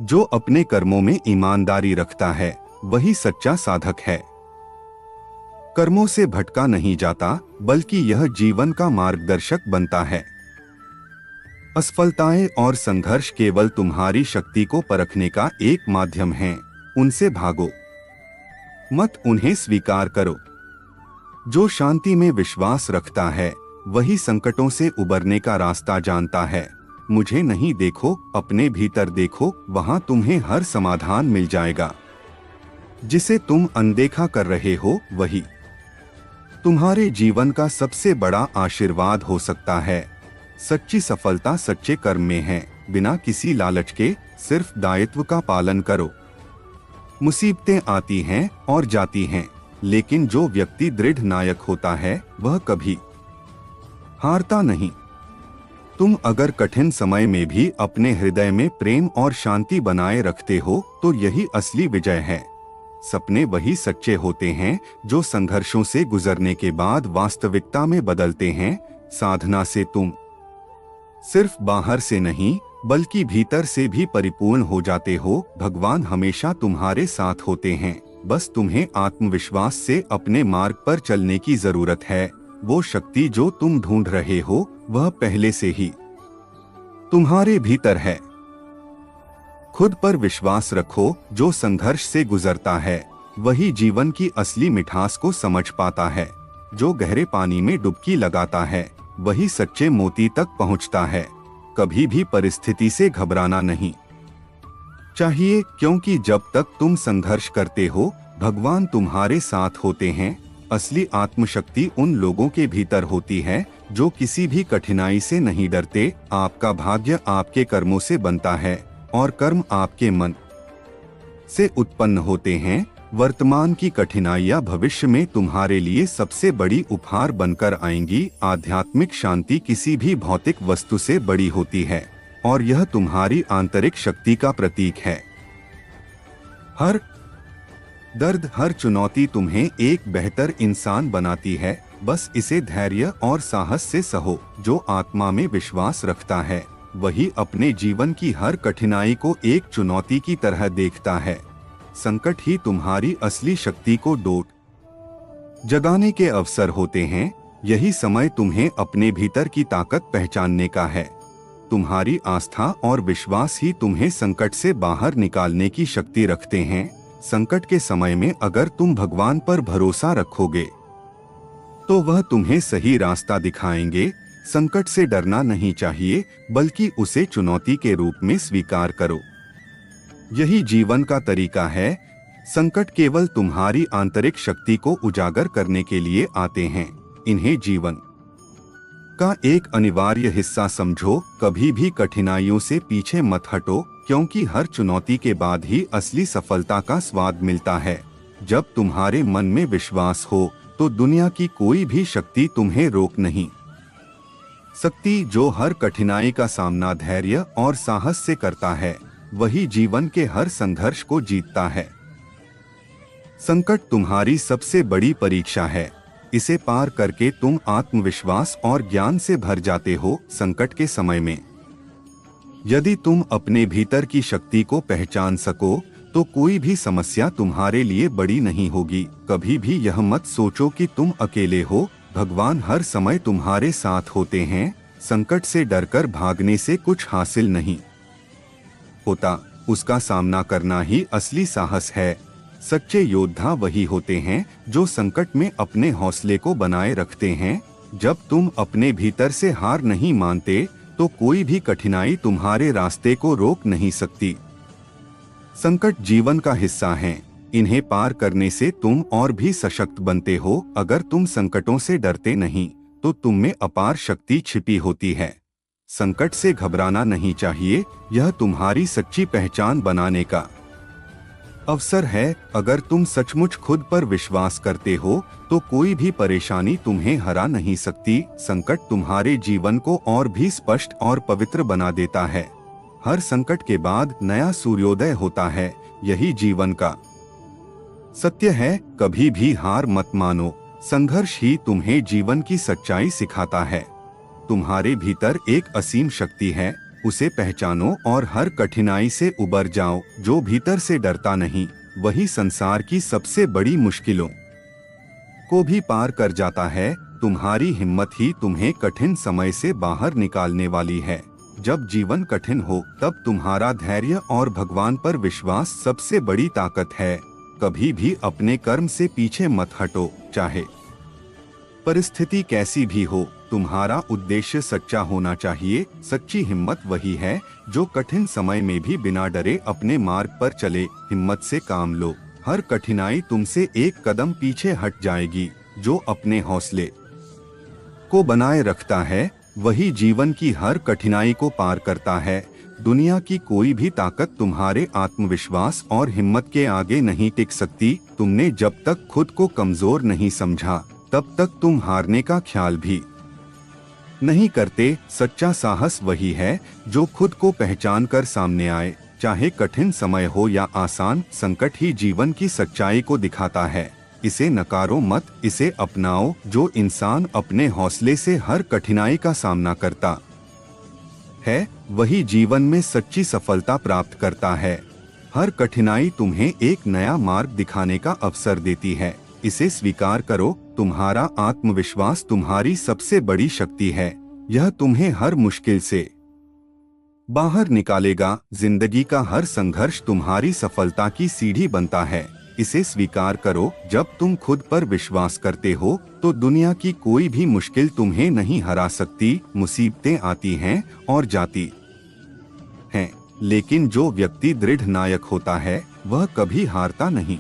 जो अपने कर्मों में ईमानदारी रखता है वही सच्चा साधक है। कर्मों से भटका नहीं जाता, बल्कि यह जीवन का मार्गदर्शक बनता है। असफलताएं और संघर्ष केवल तुम्हारी शक्ति को परखने का एक माध्यम हैं। उनसे भागो मत, उन्हें स्वीकार करो। जो शांति में विश्वास रखता है वही संकटों से उबरने का रास्ता जानता है। मुझे नहीं देखो, अपने भीतर देखो, वहां तुम्हें हर समाधान मिल जाएगा। जिसे तुम अनदेखा कर रहे हो वही तुम्हारे जीवन का सबसे बड़ा आशीर्वाद हो सकता है। सच्ची सफलता सच्चे कर्म में है, बिना किसी लालच के। सिर्फ दायित्व का पालन करो। मुसीबतें आती हैं और जाती हैं, लेकिन जो व्यक्ति दृढ़ नायक होता है वह कभी हारता नहीं। तुम अगर कठिन समय में भी अपने हृदय में प्रेम और शांति बनाए रखते हो तो यही असली विजय है। सपने वही सच्चे होते हैं जो संघर्षों से गुजरने के बाद वास्तविकता में बदलते हैं। साधना से तुम सिर्फ बाहर से नहीं बल्कि भीतर से भी परिपूर्ण हो जाते हो। भगवान हमेशा तुम्हारे साथ होते हैं, बस तुम्हें आत्मविश्वास से अपने मार्ग पर चलने की जरूरत है। वो शक्ति जो तुम ढूंढ रहे हो वह पहले से ही तुम्हारे भीतर है। खुद पर विश्वास रखो। जो संघर्ष से गुजरता है वही जीवन की असली मिठास को समझ पाता है। जो गहरे पानी में डुबकी लगाता है वही सच्चे मोती तक पहुंचता है। कभी भी परिस्थिति से घबराना नहीं चाहिए, क्योंकि जब तक तुम संघर्ष करते हो भगवान तुम्हारे साथ होते हैं। असली आत्मशक्ति उन लोगों के भीतर होती है जो किसी भी कठिनाई से नहीं डरते। आपका भाग्य आपके कर्मों से बनता है और कर्म आपके मन से उत्पन्न होते हैं। वर्तमान की कठिनाइयां भविष्य में तुम्हारे लिए सबसे बड़ी उपहार बनकर आएंगी। आध्यात्मिक शांति किसी भी भौतिक वस्तु से बड़ी होती है और यह तुम्हारी आंतरिक शक्ति का प्रतीक है। हर दर्द, हर चुनौती तुम्हें एक बेहतर इंसान बनाती है। बस इसे धैर्य और साहस से सहो। जो आत्मा में विश्वास रखता है वही अपने जीवन की हर कठिनाई को एक चुनौती की तरह देखता है। संकट ही तुम्हारी असली शक्ति को डोट जगाने के अवसर होते हैं। यही समय तुम्हें अपने भीतर की ताकत पहचानने का है। तुम्हारी आस्था और विश्वास ही तुम्हें संकट से बाहर निकालने की शक्ति रखते हैं। संकट के समय में अगर तुम भगवान पर भरोसा रखोगे तो वह तुम्हें सही रास्ता दिखाएंगे। संकट से डरना नहीं चाहिए, बल्कि उसे चुनौती के रूप में स्वीकार करो। यही जीवन का तरीका है। संकट केवल तुम्हारी आंतरिक शक्ति को उजागर करने के लिए आते हैं। इन्हें जीवन का एक अनिवार्य हिस्सा समझो। कभी भी कठिनाइयों से पीछे मत हटो, क्योंकि हर चुनौती के बाद ही असली सफलता का स्वाद मिलता है। जब तुम्हारे मन में विश्वास हो तो दुनिया की कोई भी शक्ति तुम्हें रोक नहीं सकती। जो हर कठिनाई का सामना धैर्य और साहस से करता है वही जीवन के हर संघर्ष को जीतता है। संकट तुम्हारी सबसे बड़ी परीक्षा है। इसे पार करके तुम आत्मविश्वास और ज्ञान से भर जाते हो। संकट के समय में यदि तुम अपने भीतर की शक्ति को पहचान सको तो कोई भी समस्या तुम्हारे लिए बड़ी नहीं होगी। कभी भी यह मत सोचो कि तुम अकेले हो। भगवान हर समय तुम्हारे साथ होते हैं। संकट से डरकर भागने से कुछ हासिल नहीं होता, उसका सामना करना ही असली साहस है। सच्चे योद्धा वही होते हैं जो संकट में अपने हौसले को बनाए रखते हैं। जब तुम अपने भीतर से हार नहीं मानते तो कोई भी कठिनाई तुम्हारे रास्ते को रोक नहीं सकती। संकट जीवन का हिस्सा हैं। इन्हें पार करने से तुम और भी सशक्त बनते हो। अगर तुम संकटों से डरते नहीं तो तुम में अपार शक्ति छिपी होती है। संकट से घबराना नहीं चाहिए, यह तुम्हारी सच्ची पहचान बनाने का अवसर है। अगर तुम सचमुच खुद पर विश्वास करते हो तो कोई भी परेशानी तुम्हें हरा नहीं सकती। संकट तुम्हारे जीवन को और भी स्पष्ट और पवित्र बना देता है। हर संकट के बाद नया सूर्योदय होता है। यही जीवन का सत्य है। कभी भी हार मत मानो। संघर्ष ही तुम्हें जीवन की सच्चाई सिखाता है। तुम्हारे भीतर एक असीम शक्ति है। उसे पहचानो और हर कठिनाई से उबर जाओ। जो भीतर से डरता नहीं, वही संसार की सबसे बड़ी मुश्किलों को भी पार कर जाता है। तुम्हारी हिम्मत ही तुम्हें कठिन समय से बाहर निकालने वाली है। जब जीवन कठिन हो, तब तुम्हारा धैर्य और भगवान पर विश्वास सबसे बड़ी ताकत है। कभी भी अपने कर्म से पीछे मत हटो, चाहे परिस्थिति कैसी भी हो। तुम्हारा उद्देश्य सच्चा होना चाहिए। सच्ची हिम्मत वही है जो कठिन समय में भी बिना डरे अपने मार्ग पर चले। हिम्मत से काम लो, हर कठिनाई तुमसे एक कदम पीछे हट जाएगी। जो अपने हौसले को बनाए रखता है, वही जीवन की हर कठिनाई को पार करता है। दुनिया की कोई भी ताकत तुम्हारे आत्मविश्वास और हिम्मत के आगे नहीं टिक सकती। तुमने जब तक खुद को कमजोर नहीं समझा, तब तक तुम हारने का ख्याल भी नहीं करते। सच्चा साहस वही है जो खुद को पहचान कर सामने आए। चाहे कठिन समय हो या आसान, संकट ही जीवन की सच्चाई को दिखाता है। इसे नकारो मत, इसे अपनाओ। जो इंसान अपने हौसले से हर कठिनाई का सामना करता है, वही जीवन में सच्ची सफलता प्राप्त करता है। हर कठिनाई तुम्हें एक नया मार्ग दिखाने का अवसर देती है। इसे स्वीकार करो। तुम्हारा आत्मविश्वास तुम्हारी सबसे बड़ी शक्ति है। यह तुम्हें हर मुश्किल से बाहर निकालेगा। जिंदगी का हर संघर्ष तुम्हारी सफलता की सीढ़ी बनता है। इसे स्वीकार करो। जब तुम खुद पर विश्वास करते हो, तो दुनिया की कोई भी मुश्किल तुम्हें नहीं हरा सकती। मुसीबतें आती हैं और जाती हैं, लेकिन जो व्यक्ति दृढ़ नायक होता है, वह कभी हारता नहीं।